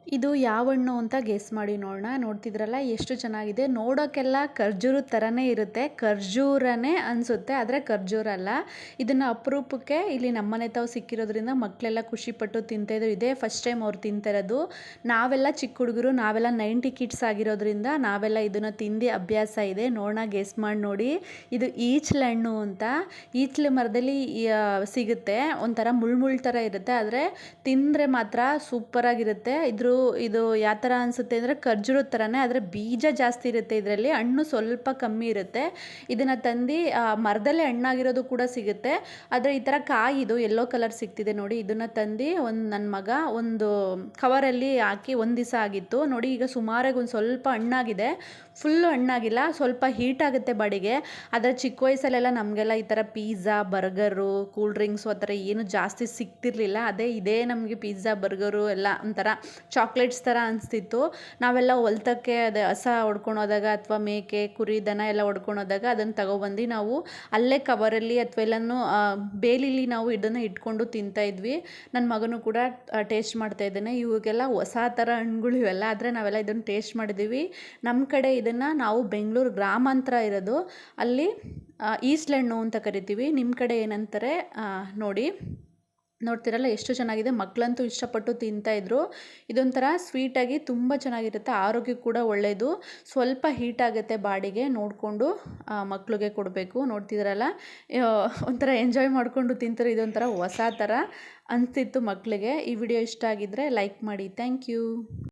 ಇದು ಯಾವ ಹಣ್ಣು ಅಂತ ಗೆಸ್ ಮಾಡಿ ನೋಡೋಣ. ನೋಡ್ತಿದ್ರಲ್ಲ ಎಷ್ಟು ಚೆನ್ನಾಗಿದೆ. ನೋಡೋಕ್ಕೆಲ್ಲ ಖರ್ಜೂರದ ಥರನೇ ಇರುತ್ತೆ. ಖರ್ಜೂರನೇ ಅನಿಸುತ್ತೆ, ಆದರೆ ಖರ್ಜೂರ ಅಲ್ಲ. ಇದನ್ನು ಅಪರೂಪಕ್ಕೆ ಇಲ್ಲಿ ನಮ್ಮನೆ ತಾವು ಸಿಕ್ಕಿರೋದ್ರಿಂದ ಮಕ್ಕಳೆಲ್ಲ ಖುಷಿಪಟ್ಟು ತಿಂತಾಯಿದ್ರು. ಇದೇ ಫಸ್ಟ್ ಟೈಮ್ ಅವ್ರು ತಿಂತಿರೋದು. ನಾವೆಲ್ಲ ಚಿಕ್ಕ ಹುಡುಗರು, ನಾವೆಲ್ಲ 90 ಕಿಡ್ಸ್ ಆಗಿರೋದ್ರಿಂದ ನಾವೆಲ್ಲ ಇದನ್ನು ತಿಂದು ಅಭ್ಯಾಸ ಇದೆ. ನೋಡೋಣ, ಗೆಸ್ ಮಾಡಿ ನೋಡಿ. ಇದು ಈಚಲು ಹಣ್ಣು ಅಂತ. ಈಚಲು ಮರದಲ್ಲಿ ಸಿಗುತ್ತೆ. ಒಂಥರ ಮುಳ್ಳು ಥರ ಇರುತ್ತೆ, ಆದರೆ ತಿಂದರೆ ಮಾತ್ರ ಸೂಪರಾಗಿರುತ್ತೆ. ಇದು ಯಾವ ಥರ ಅನಿಸುತ್ತೆ ಅಂದರೆ ಖರ್ಜೂರದ ಥರನೇ, ಆದರೆ ಬೀಜ ಜಾಸ್ತಿ ಇರುತ್ತೆ ಇದರಲ್ಲಿ, ಹಣ್ಣು ಸ್ವಲ್ಪ ಕಮ್ಮಿ ಇರುತ್ತೆ. ಇದನ್ನು ತಂದು ಮರದಲ್ಲೇ ಹಣ್ಣಾಗಿರೋದು ಕೂಡ ಸಿಗುತ್ತೆ, ಆದರೆ ಈ ಥರ ಕಾಯಿ ಇದು ಯೆಲ್ಲೋ ಕಲರ್ ಸಿಗ್ತಿದೆ ನೋಡಿ. ಇದನ್ನು ತಂದು ನನ್ನ ಮಗ ಒಂದು ಕವರಲ್ಲಿ ಹಾಕಿ ಒಂದು ದಿವಸ ಆಗಿತ್ತು ನೋಡಿ. ಈಗ ಸುಮಾರಾಗಿ ಒಂದು ಸ್ವಲ್ಪ ಹಣ್ಣಾಗಿದೆ, ಫುಲ್ಲು ಹಣ್ಣಾಗಿಲ್ಲ, ಸ್ವಲ್ಪ ಹೀಟ್ ಆಗುತ್ತೆ ಬಾಡಿಗೆ. ಆದರೆ ಚಿಕ್ಕ ವಯಸ್ಸಲ್ಲೆಲ್ಲ ನಮಗೆಲ್ಲ ಈ ಥರ ಪಿಜ್ಜಾ, ಬರ್ಗರು, ಕೂಲ್ ಡ್ರಿಂಕ್ಸು ಆ ಥರ ಏನು ಜಾಸ್ತಿ ಸಿಗ್ತಿರ್ಲಿಲ್ಲ. ಇದೇ ನಮಗೆ ಪಿಜ್ಜಾ, ಬರ್ಗರು ಎಲ್ಲ ಒಂಥರ ಚಾಕ್ಲೇಟ್ಸ್ ಥರ ಅನಿಸ್ತಿತ್ತು. ನಾವೆಲ್ಲ ಹೊಲ್ತಕ್ಕೆ ಅದೇ ಹಸ ಹೊಡ್ಕೊಂಡು ಹೋದಾಗ ಅಥವಾ ಮೇಕೆ, ಕುರಿ, ದನ ಎಲ್ಲ ಹೊಡ್ಕೊಂಡು ಹೋದಾಗ ಅದನ್ನು ತಗೊಬಂದು ನಾವು ಅಲ್ಲೇ ಕವರಲ್ಲಿ ಅಥವಾ ಎಲ್ಲನೂ ಬೇಲಿಲಿ ನಾವು ಇದನ್ನು ಇಟ್ಕೊಂಡು ತಿಂತಾಯಿದ್ವಿ. ನನ್ನ ಮಗನೂ ಕೂಡ ಟೇಸ್ಟ್ ಮಾಡ್ತಾ ಇದ್ದಾನೆ. ಇವಾಗೆಲ್ಲ ಹೊಸ ಥರ ಹಣ್ಣುಗಳು ಇವೆಲ್ಲ, ಆದರೆ ನಾವೆಲ್ಲ ಇದನ್ನು ಟೇಸ್ಟ್ ಮಾಡಿದ್ದೀವಿ. ನಮ್ಮ ಕಡೆ ಇದನ್ನು ನಾವು ಬೆಂಗಳೂರು ಗ್ರಾಮಾಂತರ ಇರೋದು, ಅಲ್ಲಿ ಈಸ್ಲ್ ಹಣ್ಣು ಅಂತ ಕರಿತೀವಿ. ನಿಮ್ಮ ಕಡೆ ಏನಂತಾರೆ ನೋಡಿ. ನೋಡ್ತಿರಲ್ಲ ಎಷ್ಟು ಚೆನ್ನಾಗಿದೆ. ಮಕ್ಕಳಂತೂ ಇಷ್ಟಪಟ್ಟು ತಿಂತಾಯಿದ್ರು. ಇದೊಂಥರ ಸ್ವೀಟಾಗಿ ತುಂಬ ಚೆನ್ನಾಗಿರುತ್ತೆ, ಆರೋಗ್ಯಕ್ಕೆ ಕೂಡ ಒಳ್ಳೆಯದು. ಸ್ವಲ್ಪ ಹೀಟ್ ಆಗುತ್ತೆ ಬಾಡಿಗೆ, ನೋಡಿಕೊಂಡು ಮಕ್ಕಳಿಗೆ ಕೊಡಬೇಕು. ನೋಡ್ತಿದ್ರಲ್ಲ ಒಂಥರ ಎಂಜಾಯ್ ಮಾಡಿಕೊಂಡು ತಿಂತಾರೆ. ಇದೊಂಥರ ಹೊಸ ಥರ ಅನಿಸ್ತಿತ್ತು ಮಕ್ಕಳಿಗೆ. ಈ ವಿಡಿಯೋ ಇಷ್ಟ ಆಗಿದ್ದರೆ ಲೈಕ್ ಮಾಡಿ. Thank you.